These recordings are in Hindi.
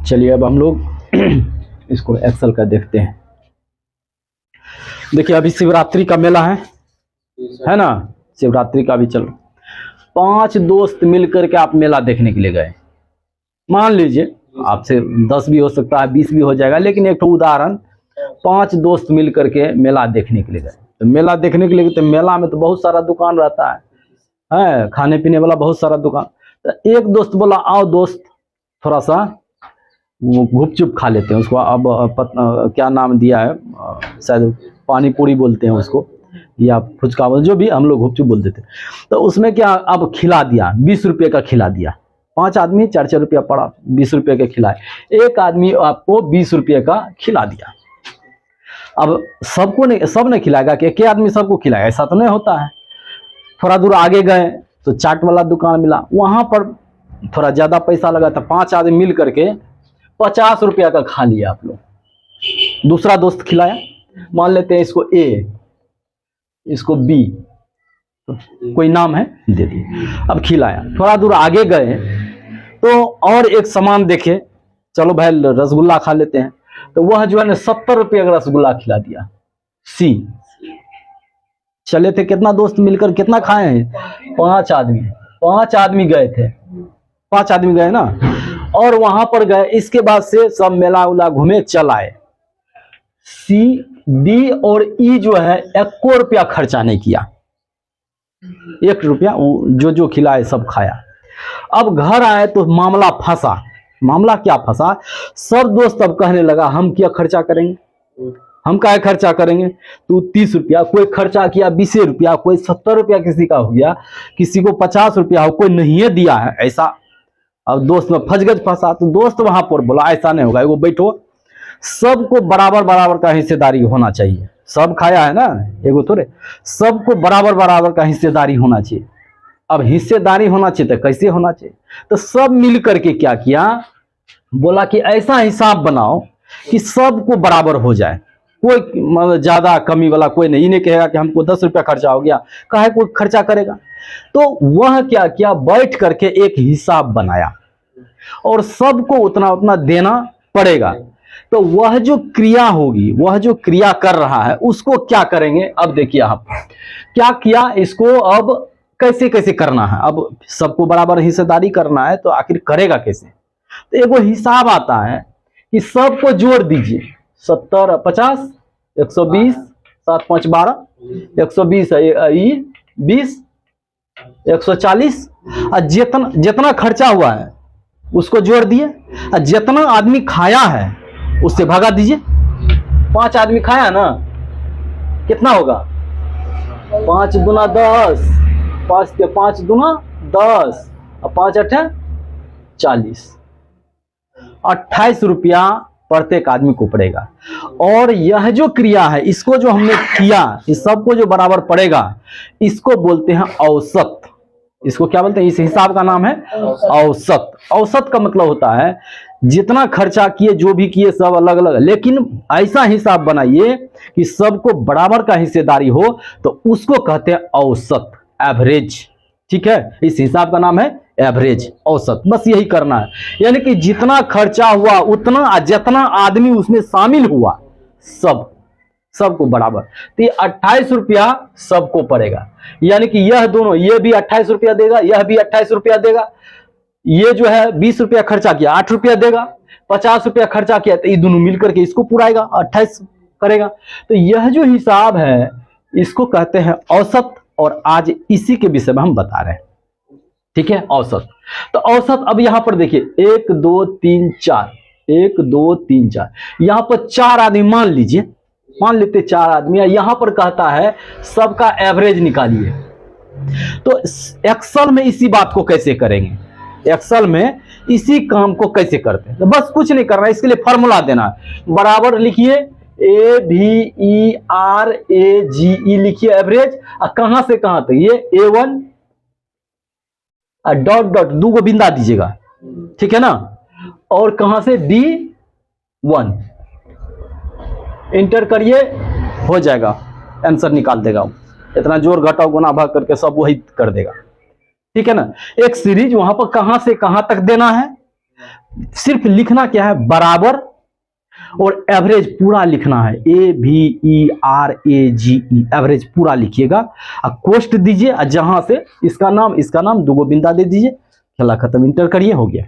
चलिए अब हम लोग इसको एक्सेल का देखते हैं। देखिए अभी शिवरात्रि का मेला है ना, शिवरात्रि का भी चलो 5 दोस्त मिलकर के आप मेला देखने के लिए गए। मान लीजिए आपसे 10 भी हो सकता है, 20 भी हो जाएगा, लेकिन एक तो उदाहरण 5 दोस्त मिलकर के मेला देखने के लिए गए। तो मेला देखने के लिए तो मेला में तो बहुत सारा दुकान रहता है, खाने पीने वाला बहुत सारा दुकान। तो एक दोस्त बोला आओ दोस्त थोड़ा सा गुपचुप खा लेते हैं। उसको अब क्या नाम दिया है, शायद पानी पूरी बोलते हैं उसको, या फुचका, जो भी हम लोग गुपचुप बोलते थे। तो उसमें क्या अब खिला दिया, 20 रुपये का खिला दिया। 5 आदमी 4-4 रुपया पड़ा, 20 रुपये का खिलाए। एक आदमी आपको 20 रुपये का खिला दिया। अब सबको नहीं, सब नहीं खिलाएगा कि एक आदमी सबको खिलाएगा, ऐसा तो नहीं होता है। थोड़ा दूर आगे गए तो चाट वाला दुकान मिला, वहां पर थोड़ा ज्यादा पैसा लगा था। 5 आदमी मिल करके 50 रुपया का खा लिया आप लोग। दूसरा दोस्त खिलाया, मान लेते हैं इसको ए, इसको बी, तो कोई नाम है दे दिए। अब खिलाया, थोड़ा दूर आगे गए तो और एक सामान देखे, चलो भाई रसगुल्ला खा लेते हैं। तो वह जो है ना 70 रुपये का रसगुल्ला खिला दिया सी। चले थे कितना दोस्त मिलकर कितना खाए हैं, 5 आदमी। 5 आदमी गए थे, 5 आदमी गए ना, और वहां पर गए। इसके बाद से सब मेला उला घूमे चल आए। सी, डी और ई जो है 1 रुपया खर्चा नहीं किया, 1 रुपया जो खिलाए सब खाया। अब घर आए तो मामला फंसा। मामला क्या फंसा, सब दोस्त अब कहने लगा हम क्या खर्चा करेंगे, हम क्या खर्चा करेंगे। तू 30 रुपया, कोई खर्चा किया 20 रुपया, कोई 70 रुपया किसी का हो गया, किसी को 50 रुपया हो, कोई नहीं दिया है ऐसा। अब दोस्त में फंस फंसा। तो दोस्त वहां पर बोला ऐसा नहीं होगा, एगो बैठो, सबको बराबर बराबर का हिस्सेदारी होना चाहिए। सब खाया है ना, एगो थोड़े, सबको बराबर बराबर का हिस्सेदारी होना चाहिए। अब हिस्सेदारी होना चाहिए तो कैसे होना चाहिए, तो सब मिल करके क्या किया, बोला कि ऐसा हिसाब बनाओ कि सबको बराबर हो जाए। कोई मतलब ज्यादा कमी वाला कोई नहीं, नहीं कहेगा कि हमको 10 रुपया खर्चा हो गया, काहे कोई खर्चा करेगा। तो वह क्या किया, बैठ करके एक हिसाब बनाया और सबको उतना उतना देना पड़ेगा। तो वह जो क्रिया होगी, वह जो क्रिया कर रहा है उसको क्या करेंगे। अब देखिए आप क्या किया, इसको अब कैसे कैसे करना है। अब सबको बराबर हिस्सेदारी करना है तो आखिर करेगा कैसे। तो एगो हिसाब आता है कि सबको जोड़ दीजिए, 70 50 120 7 5 12 120 ई 20 140, और जितना खर्चा हुआ है उसको जोड़ दिए, और जितना आदमी खाया है उससे भगा दीजिए। 5 आदमी खाया ना, कितना होगा, 5 दूना 10, 5 दूना 10 और 5 8 40, 28 रुपया प्रत्येक आदमी को पड़ेगा। और यह जो क्रिया है, इसको जो हमने किया, इस सबको जो बराबर पड़ेगा, इसको बोलते हैं औसत। इसको क्या बोलते हैं, इस हिसाब का नाम है औसत। औसत का मतलब होता है जितना खर्चा किए, जो भी किए सब अलग अलग, लेकिन ऐसा हिसाब बनाइए कि सबको बराबर का हिस्सेदारी हो, तो उसको कहते हैं औसत, एवरेज। ठीक है, इस हिसाब का नाम है एवरेज, औसत। बस यही करना है, यानी कि जितना खर्चा हुआ उतना, जितना आदमी उसमें शामिल हुआ सबको बराबर। तो ये 28 रुपया सबको पड़ेगा, यानी कि यह दोनों, ये भी 28 रुपया देगा, यह भी 28 रुपया देगा। ये जो है 20 रुपया खर्चा किया 8 रुपया देगा, 50 रुपया खर्चा किया तो ये दोनों मिलकर के इसको पुराएगा, 28 करेगा। तो यह जो हिसाब है इसको कहते हैं औसत, और आज इसी के विषय में हम बता रहे हैं। ठीक है, औसत। तो औसत अब यहां पर देखिए 1 2 3 4, 1 2 3 4, यहां पर 4 आदमी मान लीजिए, मान लेते 4 आदमी, यहां पर कहता है सबका एवरेज निकालिए। तो एक्सेल में इसी बात को कैसे करेंगे, एक्सेल में इसी काम को कैसे करते हैं। तो बस कुछ नहीं करना, इसके लिए फॉर्मूला देना है। बराबर लिखिए AVERAGE लिखिए एवरेज, और कहां से कहां तक, ये A1 डॉट डॉट 2 को बिंदा दीजिएगा, ठीक है ना, और कहां से D1 इंटर करिए, हो जाएगा, आंसर निकाल देगा। इतना जोर घटाओ गुना भाग करके सब वही कर देगा। ठीक है ना, एक सीरीज वहां पर कहां से कहां तक देना है, सिर्फ लिखना क्या है, बराबर और एवरेज पूरा लिखना है, AVERAGE, एवरेज पूरा लिखिएगा। कोष्ट दीजिए, जहां से इसका नाम दो बिंदा दे दीजिए, खेला खत्म, इंटर करिए, हो गया।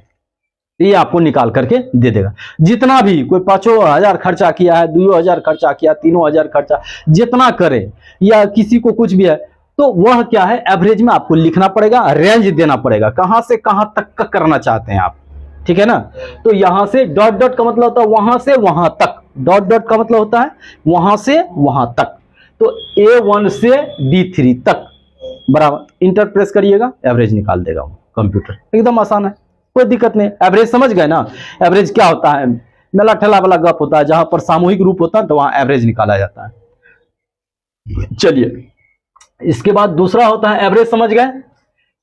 ये आपको निकाल करके दे देगा। जितना भी कोई 5,000 खर्चा किया है, 2,000 खर्चा किया, 3,000 खर्चा, जितना करे या किसी को कुछ भी है, तो वह क्या है, एवरेज में आपको लिखना पड़ेगा, रेंज देना पड़ेगा, कहां से कहां तक का करना चाहते हैं आप, ठीक है ना। तो यहां से डॉट डॉट का मतलब होता है वहां से वहां तक, डॉट डॉट का मतलब होता है वहां से वहां तक। तो A1 से D3 तक बराबर, इंटर प्रेस करिएगा, एवरेज निकाल देगा कंप्यूटर, एकदम आसान है, कोई दिक्कत नहीं। एवरेज समझ गए ना, एवरेज क्या होता है, मेला ठेला वाला गप होता है, जहां पर सामूहिक रूप होता है तो वहां एवरेज निकाला जाता है। चलिए, इसके बाद दूसरा होता है एवरेज, समझ गए।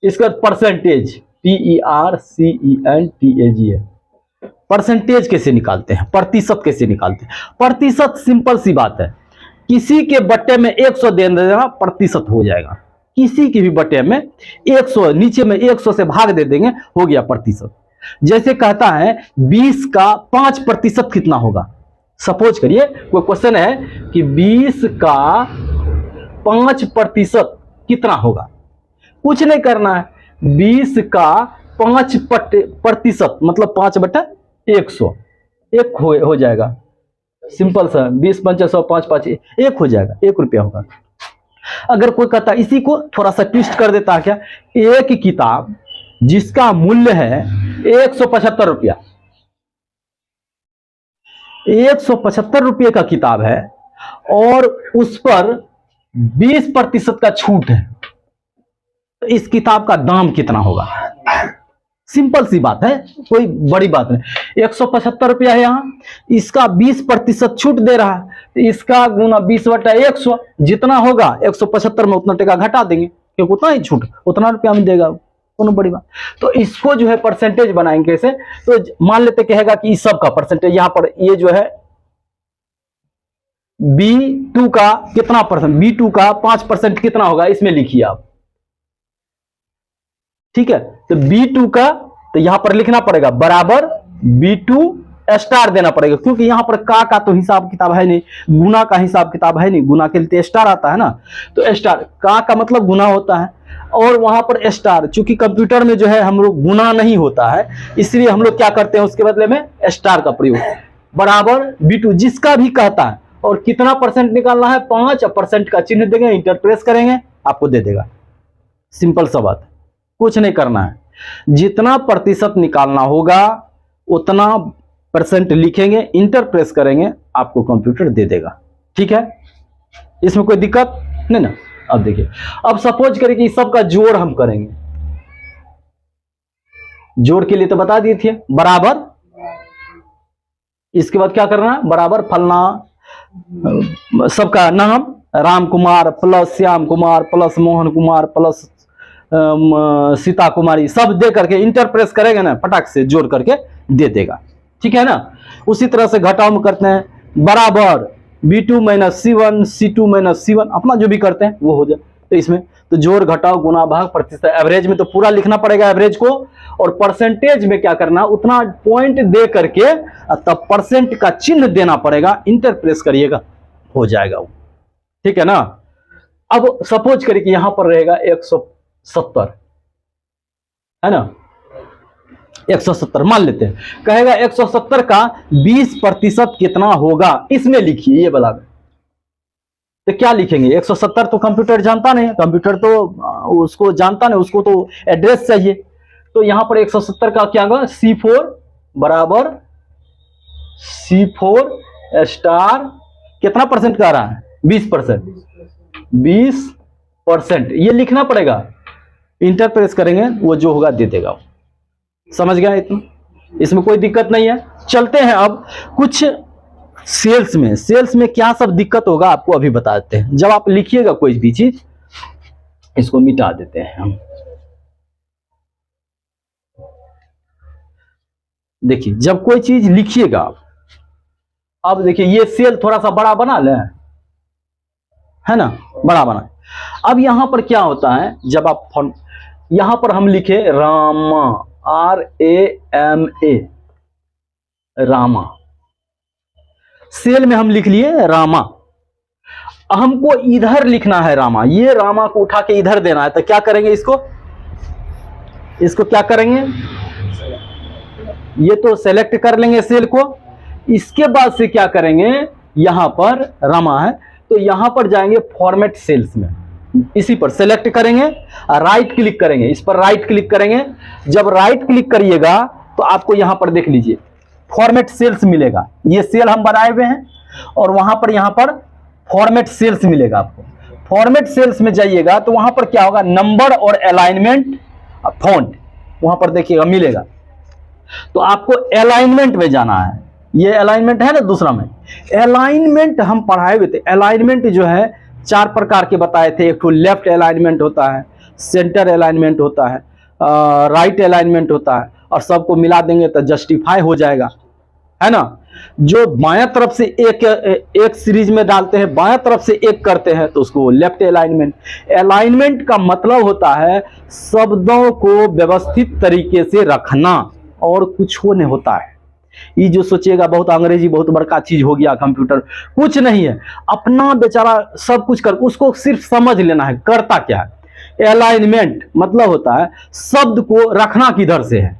इसका परसेंटेज, PERCENTAGE, परसेंटेज कैसे निकालते हैं, प्रतिशत कैसे निकालते हैं। प्रतिशत सिंपल सी बात है, किसी के बट्टे में 100 दे देना, प्रतिशत हो जाएगा। किसी के भी बट्टे में 100, नीचे में 100 से भाग दे देंगे, हो गया प्रतिशत। जैसे कहता है 20 का 5% कितना होगा। सपोज करिए कोई क्वेश्चन है कि 20 का 5% कितना होगा, कुछ नहीं करना है, 20 का 5% मतलब 5/100, एक हो जाएगा, सिंपल सा, 20 5 100 5 5 1 हो जाएगा, 1 रुपया होगा। अगर कोई कहता, इसी को थोड़ा सा ट्विस्ट कर देता, क्या, एक किताब जिसका मूल्य है 175 रुपया, 175 रुपये का किताब है और उस पर 20% का छूट है, तो इस किताब का दाम कितना होगा। सिंपल सी बात है, कोई बड़ी बात नहीं। 175 रुपया है, यहां इसका 20% छूट दे रहा है, तो इसका गुना 20/100, जितना होगा 175 में उतना टका घटा देंगे, क्योंकि उतना ही छूट, उतना रुपया में देगा, कोनो बड़ी बात। तो इसको जो है परसेंटेज बनाएंगे कैसे, तो मान लेते कहेगा कि इस सब का परसेंटेज, यहां पर ये जो है B2 का कितना परसेंट, B2 का 5% कितना होगा, इसमें लिखिए आप, ठीक है। तो B2 का, तो यहां पर लिखना पड़ेगा बराबर B2 स्टार देना पड़ेगा, क्योंकि यहां पर का तो हिसाब किताब है नहीं, गुना का हिसाब किताब है नहीं, गुना के लिए स्टार आता है ना, तो स्टार का मतलब गुना होता है, और वहां पर स्टार, चूंकि कंप्यूटर में जो है हम लोग गुना नहीं होता है, इसलिए हम लोग क्या करते हैं, उसके बदले में स्टार का प्रयोग, बराबर B2 जिसका भी कहता है, और कितना परसेंट निकालना है, 5% का चिन्ह देंगे, इंटर प्रेस करेंगे, आपको दे देगा। सिंपल सा बात, कुछ नहीं करना है, जितना प्रतिशत निकालना होगा उतना परसेंट लिखेंगे, इंटर प्रेस करेंगे, आपको कंप्यूटर दे देगा, ठीक है, इसमें कोई दिक्कत नहीं ना। अब देखिए, अब सपोज करें कि सबका जोड़ हम करेंगे, जोड़ के लिए तो बता दिए थे, बराबर, इसके बाद क्या करना है, बराबर फलना सबका नाम, Ram Kumar plus Shyam Kumar plus Mohan Kumar plus Sita Kumari, सब दे करके इंटर प्रेस करेंगे ना, फटाक से जोड़ करके दे देगा, ठीक है ना। उसी तरह से घटाव में करते हैं, बराबर B2 - C1 C2 - C1, अपना जो भी करते हैं वो हो जाए। तो इसमें तो जोड़ घटाव गुना भाग प्रतिशत, एवरेज में तो पूरा लिखना पड़ेगा एवरेज को, और परसेंटेज में क्या करना, उतना पॉइंट दे करके तब परसेंट का चिन्ह देना पड़ेगा, इंटर प्रेस करिएगा, हो जाएगा वो, ठीक है ना। अब सपोज करिए कि यहां पर रहेगा 170, है ना, 170 मान लेते हैं, कहेगा 170 का 20% कितना होगा, इसमें लिखिए ये वाला। तो क्या लिखेंगे, 170 तो कंप्यूटर जानता नहीं, कंप्यूटर तो उसको जानता नहीं, उसको तो एड्रेस चाहिए, तो यहां पर 170 का क्या होगा, C4 बराबर C4 स्टार, कितना परसेंट का रहा है, 20%, 20% ये लिखना पड़ेगा, इंटर प्रेस करेंगे, वो जो होगा दे देगा। समझ गया इतना, इसमें कोई दिक्कत नहीं है। चलते हैं अब कुछ सेल्स में क्या सब दिक्कत होगा आपको अभी बता देते हैं। जब आप लिखिएगा कोई भी चीज, इसको मिटा देते हैं हम। देखिए, जब कोई चीज लिखिएगा आप, अब देखिए ये सेल थोड़ा सा बड़ा बना ले, है ना, बड़ा बना। अब यहां पर क्या होता है, जब आप यहां पर हम लिखे रामा, RAMA, रामा। सेल में हम लिख लिए रामा। हमको इधर लिखना है रामा, ये रामा को उठा के इधर देना है, तो क्या करेंगे, इसको क्या करेंगे, ये तो सेलेक्ट कर लेंगे सेल को। इसके बाद से क्या करेंगे, यहां पर रामा है तो यहां पर जाएंगे फॉर्मेट सेल्स में, इसी पर सेलेक्ट करेंगे, राइट क्लिक करेंगे, इस पर राइट क्लिक करेंगे। जब राइट क्लिक करिएगा तो आपको यहां पर देख लीजिए फॉर्मेट सेल्स मिलेगा। ये सेल हम बनाए हुए हैं और वहां पर यहां पर फॉर्मेट सेल्स मिलेगा आपको। फॉर्मेट सेल्स में जाइएगा तो वहां पर क्या होगा, नंबर और अलाइनमेंट फॉन्ट वहां पर देखिएगा मिलेगा। तो आपको अलाइनमेंट में जाना है, ये अलाइनमेंट है ना दूसरा में। अलाइनमेंट हम पढ़ाए हुए थे, अलाइनमेंट जो है 4 प्रकार के बताए थे। एक तो लेफ्ट अलाइनमेंट होता है, सेंटर अलाइनमेंट होता है, राइट अलाइनमेंट होता है, और सबको मिला देंगे तो जस्टिफाई हो जाएगा, है ना। जो बायां तरफ से एक सीरीज में डालते हैं, बायां तरफ से एक करते हैं तो उसको लेफ्ट अलाइनमेंट। अलाइनमेंट का मतलब होता है शब्दों को व्यवस्थित तरीके से रखना, और कुछ हो नहीं होता है। ये जो सोचिएगा बहुत अंग्रेजी बहुत बड़का चीज हो गया कंप्यूटर, कुछ नहीं है, अपना बेचारा सब कुछ कर, उसको सिर्फ समझ लेना है करता क्या है। अलाइनमेंट मतलब होता है शब्द को रखना किधर से है,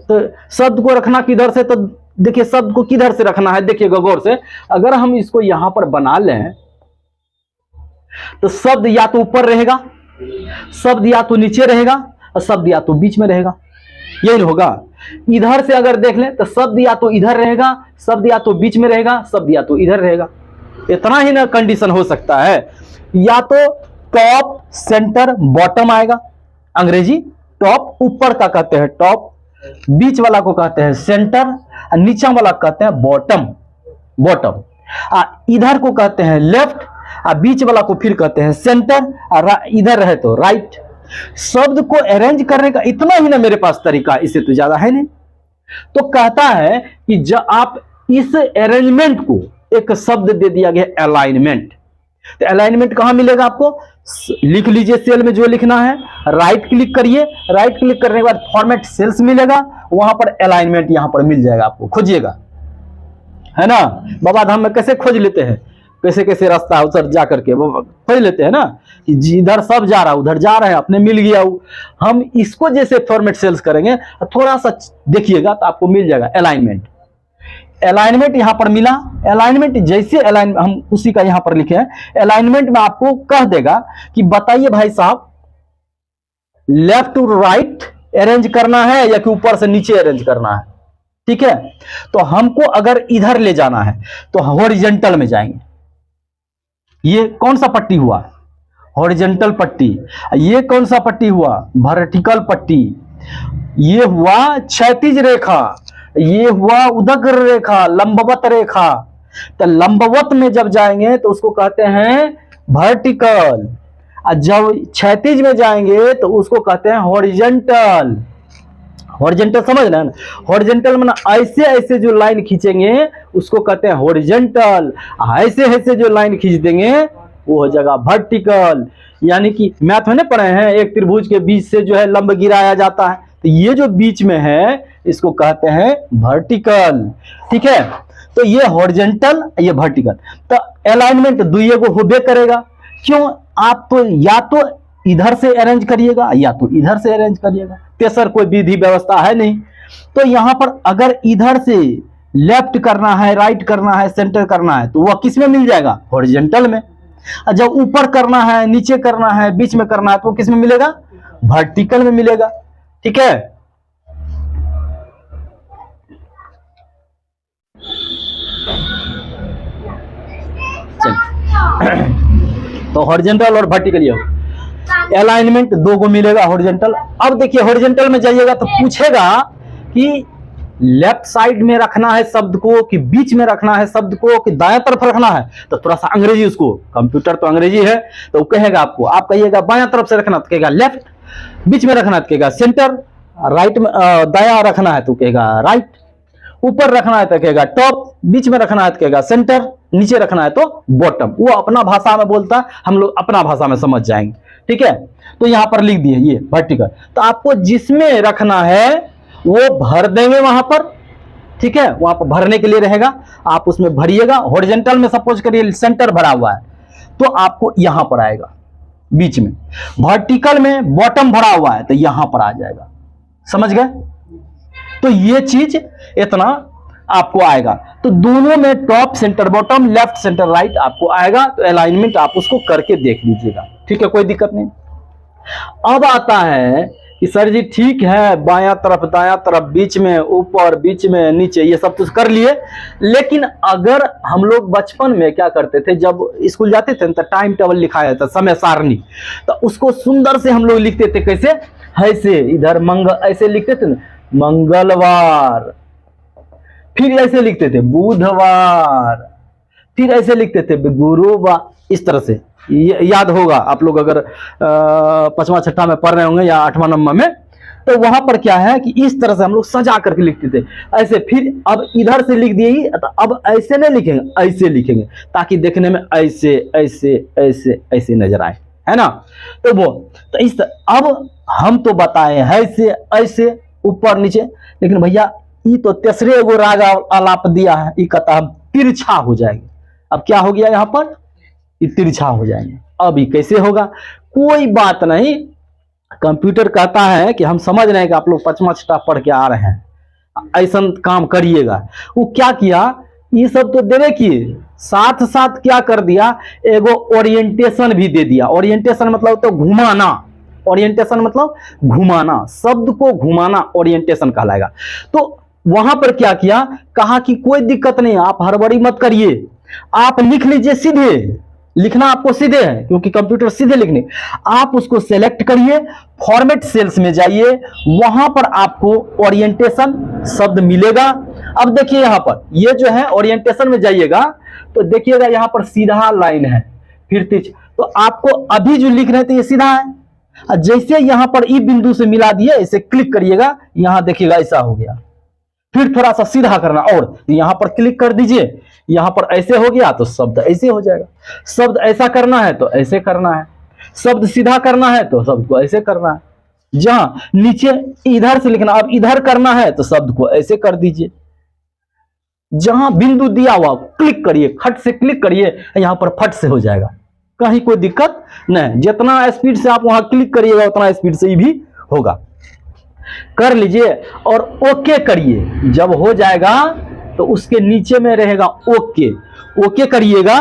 तो शब्द को रखना किधर से, तो देखिए शब्द को किधर से रखना है, देखिएगा गौर से। अगर हम इसको यहां पर बना लें तो शब्द या तो ऊपर रहेगा, शब्द या तो नीचे रहेगा, और शब्द या तो बीच में रहेगा, यही होगा। इधर से अगर देख लें तो शब्द या तो इधर रहेगा, शब्द या तो बीच में रहेगा, शब्द या तो इधर रहेगा। इतना ही ना कंडीशन हो सकता है, या तो टॉप सेंटर बॉटम आएगा। अंग्रेजी टॉप ऊपर का कहते हैं टॉप, बीच वाला को कहते हैं सेंटर, और नीचा वाला कहते हैं बॉटम। बॉटम इधर को कहते हैं लेफ्ट, और बीच वाला को फिर कहते हैं सेंटर, और इधर रहे तो राइट। शब्द को अरेंज करने का इतना ही ना मेरे पास तरीका, इससे तो ज्यादा है नहीं। तो कहता है कि जब आप इस अरेंजमेंट को एक शब्द दे दिया गया अलाइनमेंट, तो अलाइनमेंट कहां मिलेगा आपको, लिख लीजिए सेल में जो लिखना है, राइट क्लिक करिए, राइट क्लिक करने के बाद फॉर्मेट सेल्स मिलेगा, वहां पर अलाइनमेंट यहां पर मिल जाएगा आपको, खोजिएगा, है ना। बाबा धाम में कैसे खोज लेते हैं, कैसे कैसे रास्ता है उधर जा करके वो खोज लेते हैं ना, कि इधर सब जा रहा है उधर जा रहे हैं, अपने मिल गया। हम इसको जैसे फॉर्मेट सेल्स करेंगे थोड़ा सा देखिएगा तो आपको मिल जाएगा अलाइनमेंट। अलाइनमेंट यहां पर मिला, अलाइनमेंट जैसे अलाइन हम उसी का यहां पर लिखे हैं। अलाइनमेंट में आपको कह देगा कि बताइए भाई साहब लेफ्ट टू राइट अरेंज करना है या कि ऊपर से नीचे अरेंज करना है, ठीक है। तो हमको अगर इधर ले जाना है तो हॉरिजॉन्टल में जाएंगे। ये कौन सा पट्टी हुआ, हॉरिजॉन्टल पट्टी। ये कौन सा पट्टी हुआ, वर्टिकल पट्टी। ये हुआ क्षैतिज रेखा, ये हुआ उदग्र रेखा, लंबवत रेखा। तो लंबवत में जब जाएंगे तो उसको कहते हैं वर्टिकल, और जब क्षैतिज में जाएंगे तो उसको कहते हैं हॉरिजॉन्टल। हॉरिजॉन्टल समझ रहे हैं ना, हॉरिजॉन्टल में ऐसे ऐसे जो लाइन खींचेंगे उसको कहते हैं हॉरिजॉन्टल, ऐसे ऐसे जो लाइन खींच देंगे वो हो जाएगा वर्टिकल। यानी कि मैथ में पढ़े हैं, एक त्रिभुज के बीच से जो है लंब गिराया जाता है, तो ये जो बीच में है इसको कहते हैं वर्टिकल, ठीक है। तो ये हॉरिजॉन्टल, ये वर्टिकल। तो अलाइनमेंट दुइये को होबे करेगा, क्यों, आप तो या तो इधर से अरेंज करिएगा या तो इधर से अरेंज करिएगा, तेसर कोई विधि व्यवस्था है नहीं। तो यहां पर अगर इधर से लेफ्ट करना है, राइट करना है, सेंटर करना है तो वह किस में मिल जाएगा, हॉरिजॉन्टल में। जब ऊपर करना है, नीचे करना है, बीच में करना है तो किस में मिलेगा, वर्टिकल में मिलेगा, ठीक है। तो हॉरिजॉन्टल और वर्टिकल ये अलाइनमेंट दो को मिलेगा हॉरिजॉन्टल। अब देखिए हॉरिजॉन्टल में जाइएगा तो पूछेगा कि लेफ्ट साइड में रखना है शब्द को कि बीच में रखना है शब्द को कि दाएं तरफ रखना है, तो थोड़ा सा अंग्रेजी, उसको कंप्यूटर तो अंग्रेजी है तो वो कहेगा आपको, आप कहिएगा बाएं तरफ से रखना तो कहेगा लेफ्ट, बीच में रखना है तो कहेगा सेंटर, राइट में दाया रखना है तो कहेगा राइट, ऊपर रखना है तो कहेगा टॉप, बीच में रखना है तो कहेगा सेंटर, नीचे रखना है तो बॉटम। वो अपना भाषा में बोलता है, हम लोग अपना भाषा में समझ जाएंगे, ठीक है, तो यहां पर लिख दिए ये वर्टिकल। तो आपको जिसमें रखना है वो भर देंगे वहां पर, ठीक है, वहां पर भरने के लिए रहेगा, आप उसमें भरिएगा। हॉरिजॉन्टल में सपोज करिए सेंटर भरा हुआ है तो आपको यहां पर आएगा बीच में, वर्टिकल में बॉटम भरा हुआ है तो यहां पर आ जाएगा, समझ गए। तो ये चीज इतना आपको आएगा। तो दोनों में top centre bottom, left centre right आपको आएगा। तो अलाइनमेंट आप उसको करके देख लीजिएगा, ठीक है, कोई दिक्कत नहीं। अब आता है कि सर जी ठीक है, बायां तरफ दायां तरफ, बीच में ऊपर, बीच में नीचे, ये सब कुछ कर लिए, लेकिन अगर हम लोग बचपन में क्या करते थे, जब स्कूल जाते थे तो टाइम टेबल लिखाया जाता, समय सारणी, तो उसको सुंदर से हम लोग लिखते थे, कैसे, ऐसे, इधर ऐसे लिखते थे ना, मंगलवार, फिर ऐसे लिखते थे बुधवार, फिर ऐसे लिखते थे गुरुवार, इस तरह से। याद होगा आप लोग अगर 5वां 6वां में पढ़ रहे होंगे या 8वां 9वां में, तो वहां पर क्या है कि इस तरह से हम लोग सजा करके लिखते थे ऐसे। फिर अब इधर से लिख दिए ही, तो अब ऐसे नहीं लिखेंगे, ऐसे लिखेंगे ताकि देखने में ऐसे ऐसे ऐसे ऐसे नजर आए, है ना। तो वो तो इस अब हम तो बताए ऐसे ऐसे ऊपर नीचे, लेकिन भैया ये तो तीसरे एगो राग आलाप दिया है, ये कहता है तिरछा हो जाएगी। अब क्या हो गया यहाँ पर, ये तिरछा हो जाएंगे। अब ये कैसे होगा, कोई बात नहीं, कंप्यूटर कहता है कि हम समझ रहे हैं कि आप लोग 5वां 6वां पढ़ के आ रहे हैं, ऐसा काम करिएगा। वो क्या किया, ये सब तो देवे किए, साथ साथ क्या कर दिया, एगो ओरिएंटेशन भी दे दिया। ओरिएंटेशन मतलब तो घुमाना, ओरिएंटेशन मतलब घुमाना, शब्द को घुमाना ओरिएंटेशन कहलाएगा। तो वहां पर क्या किया, कहा कि कोई दिक्कत नहीं, आप हड़बड़ी मत करिए, आप लिख लीजिए सीधे, लिखना आपको सीधे है क्योंकि कंप्यूटर सीधे लिखने। आप उसको सेलेक्ट करिए, फॉर्मेट सेल्स में जाइए, वहां पर आपको ओरिएंटेशन शब्द मिलेगा। अब देखिए यहां पर ये जो है ओरिएंटेशन में जाइएगा तो देखिएगा यहां पर सीधा लाइन है, फिर तिरछ, तो आपको अभी जो लिख रहे थे ये सीधा है। जैसे यहां पर ई बिंदु से मिला दिए, इसे क्लिक करिएगा, यहां देखिएगा ऐसा हो गया। फिर थोड़ा सा सीधा करना, और यहां पर क्लिक कर दीजिए, यहां पर ऐसे हो गया तो शब्द ऐसे हो जाएगा। शब्द ऐसा करना है तो ऐसे करना है, शब्द सीधा करना है तो शब्द को ऐसे करना है। जहां नीचे इधर से लिखना, अब इधर करना है तो शब्द को ऐसे कर दीजिए। जहां बिंदु दिया हुआ क्लिक करिए, खट से क्लिक करिए, यहां पर फट से हो जाएगा, कहीं कोई दिक्कत नहीं। जितना स्पीड से आप वहां क्लिक करिएगा उतना स्पीड से ही भी होगा। कर लीजिए और ओके करिए। जब हो जाएगा तो उसके नीचे में रहेगा ओके, ओके करिएगा।